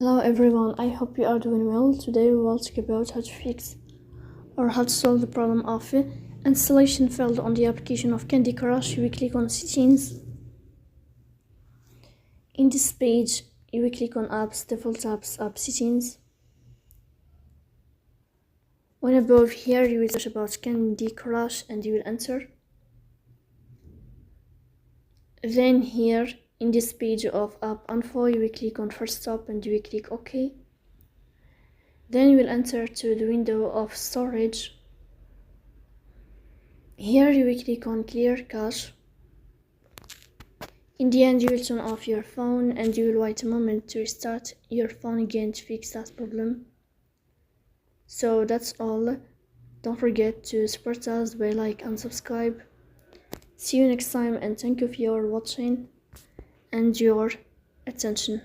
Hello everyone, I hope you are doing well. Today we will talk about how to fix or how to solve the problem of installation failed on the application of Candy Crush. You will click on settings. In this page, you will click on apps, default apps, app settings. When above here, you will search about Candy Crush and you will enter. Then here, in this page of app info, you will click on first stop and you will click OK. Then you will enter to the window of storage. Here you will click on clear cache. In the end, you will turn off your phone and you will wait a moment to restart your phone again to fix that problem. So that's all. Don't forget to support us by like and subscribe. See you next time and thank you for your watching and your attention.